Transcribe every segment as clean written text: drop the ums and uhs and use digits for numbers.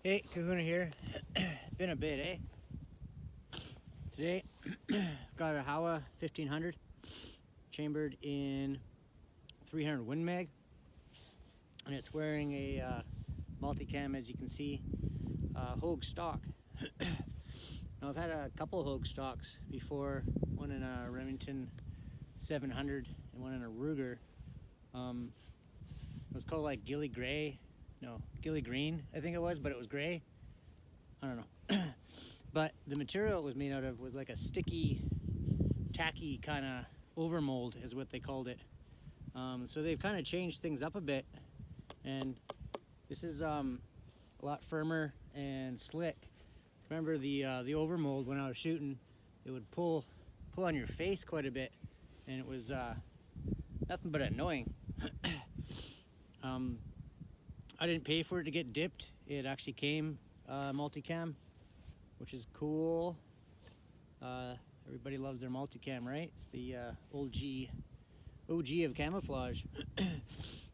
Hey, Kahuna here. Been a bit, eh? Today, I've got a Howa 1500 chambered in 300 Win Mag, and it's wearing a Multicam, as you can see, Hogue stock. Now, I've had a couple Hogue stocks before, one in a Remington 700 and one in a Ruger. It was called like Gilly Green, I think it was, but it was gray. I don't know. But the material it was made out of was like a sticky, tacky kind of overmold is what they called it. So they've kind of changed things up a bit, and this is a lot firmer and slick. Remember the overmold when I was shooting, it would pull on your face quite a bit, and it was nothing but annoying. I didn't pay for it to get dipped. It actually came multicam, which is cool. Everybody loves their multicam, right? It's the OG of camouflage.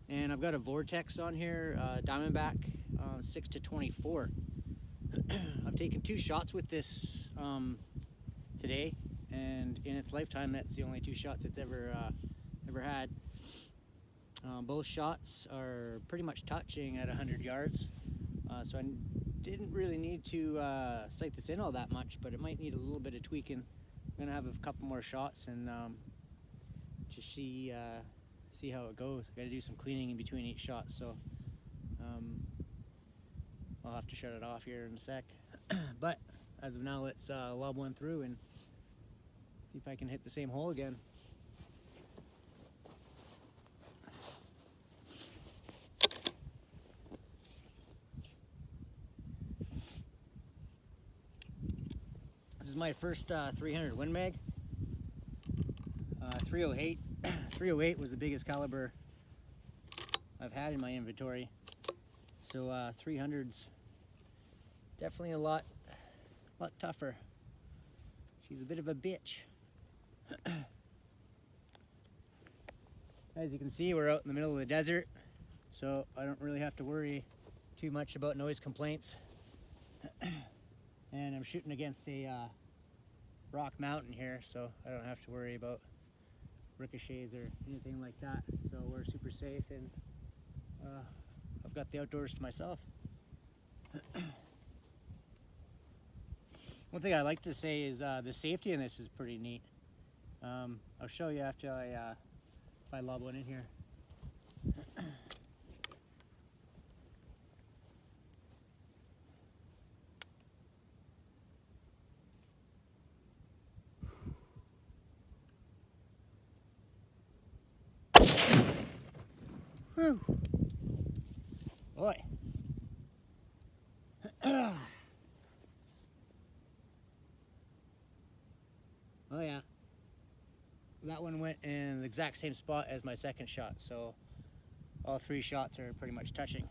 And I've got a Vortex on here, Diamondback 6-24. I've taken 2 shots with this today, and in its lifetime, that's the only 2 shots it's ever had. Both shots are pretty much touching at 100 yards, so I didn't really need to sight this in all that much, but it might need a little bit of tweaking. I'm gonna have a couple more shots and just see how it goes. I gotta do some cleaning in between each shot, so I'll have to shut it off here in a sec. But as of now, let's lob one through and see if I can hit the same hole again. This is my first 300 Win Mag. 308. 308 was the biggest caliber I've had in my inventory. So 300's definitely a lot tougher. She's a bit of a bitch. As you can see, we're out in the middle of the desert, so I don't really have to worry too much about noise complaints. And I'm shooting against a rock mountain here, so I don't have to worry about ricochets or anything like that. So we're super safe, and I've got the outdoors to myself. One thing I like to say is the safety in this is pretty neat. I'll show you after if I lob one in here. Whew. Boy. Oh yeah. That one went in the exact same spot as my second shot, so all 3 shots are pretty much touching.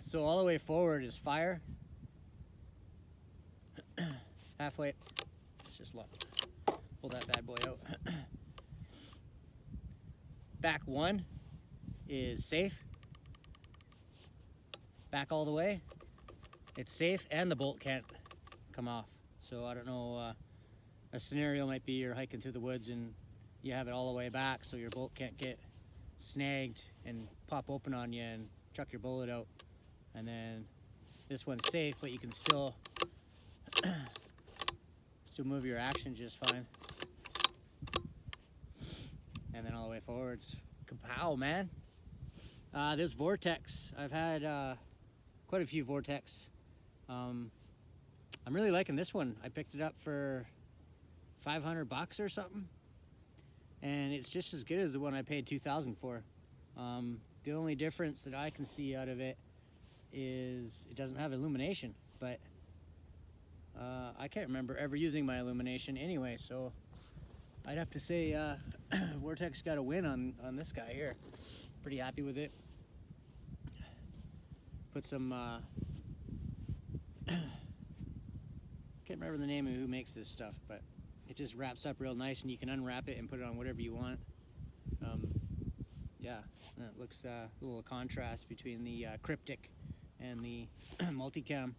So all the way forward is fire. Halfway, let's just pull that bad boy out. Back 1 is safe. Back all the way, it's safe, and the bolt can't come off. So I don't know, a scenario might be you're hiking through the woods and you have it all the way back, so your bolt can't get snagged and pop open on you and chuck your bullet out. And then this one's safe, but you can still move your action just fine. And then all the way forwards, kapow, man. This Vortex, I've had quite a few Vortex. I'm really liking this one. I picked it up for $500 or something, and it's just as good as the one I paid $2,000 for. The only difference that I can see out of it is it doesn't have illumination, but I can't remember ever using my illumination anyway, so I'd have to say Vortex got a win on this guy here. Pretty happy with it. Put some can't remember the name of who makes this stuff, but it just wraps up real nice, and you can unwrap it and put it on whatever you want. yeah, it looks a little contrast between the cryptic and the multicam.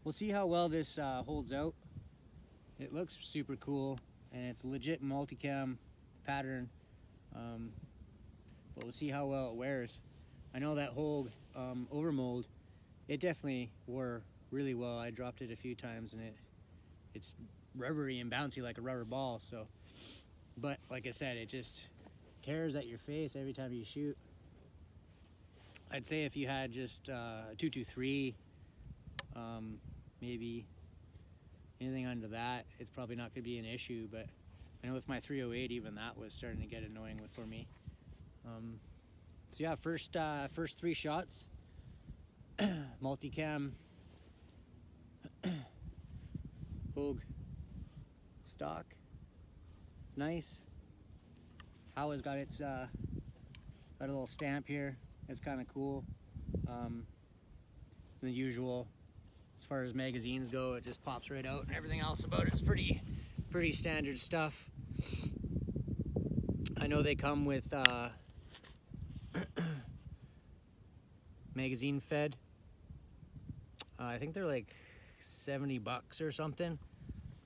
We'll see how well this holds out. It looks super cool, and it's a legit multicam pattern, but we'll see how well it wears. I know that Howa overmold, it definitely wore really well. I dropped it a few times, and it's rubbery and bouncy like a rubber ball. So, but like I said, it just tears at your face every time you shoot. I'd say if you had just a 223, maybe anything under that, it's probably not going to be an issue. But I know with my 308, even that was starting to get annoying for me. So yeah, first 3 shots, multicam, Howa stock. It's nice. Howa's got its got a little stamp here. It's kind of cool. The usual, as far as magazines go, it just pops right out, and everything else about it's pretty standard stuff. I know they come with magazine fed. I think they're like $70 or something,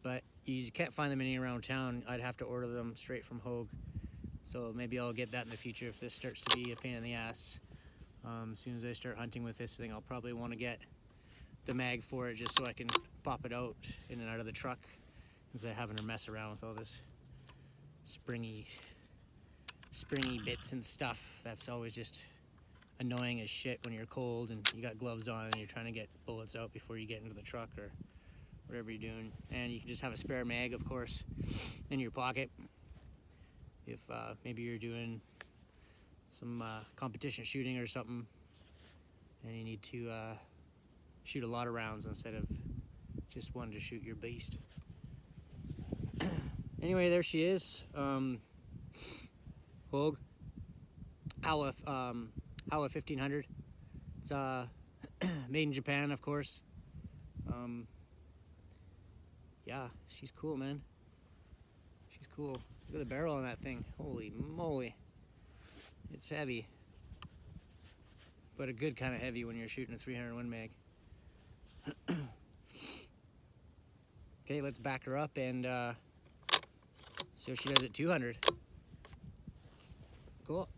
but you can't find them any around town. I'd have to order them straight from Howa. So maybe I'll get that in the future if this starts to be a pain in the ass. As soon as I start hunting with this thing, I'll probably want to get the mag for it just so I can pop it out in and out of the truck instead of having to mess around with all this springy bits and stuff. That's always just annoying as shit when you're cold and you got gloves on and you're trying to get bullets out before you get into the truck or whatever you're doing. And you can just have a spare mag, of course, in your pocket if maybe you're doing some competition shooting or something and you need to shoot a lot of rounds instead of just one to shoot your beast. Anyway, there she is. Howa 1500. It's made in Japan, of course. Yeah, she's cool, man. She's cool. Look at the barrel on that thing. Holy moly. It's heavy. But a good kind of heavy when you're shooting a 301 mag. Okay, let's back her up and see what she does at 200. Cool.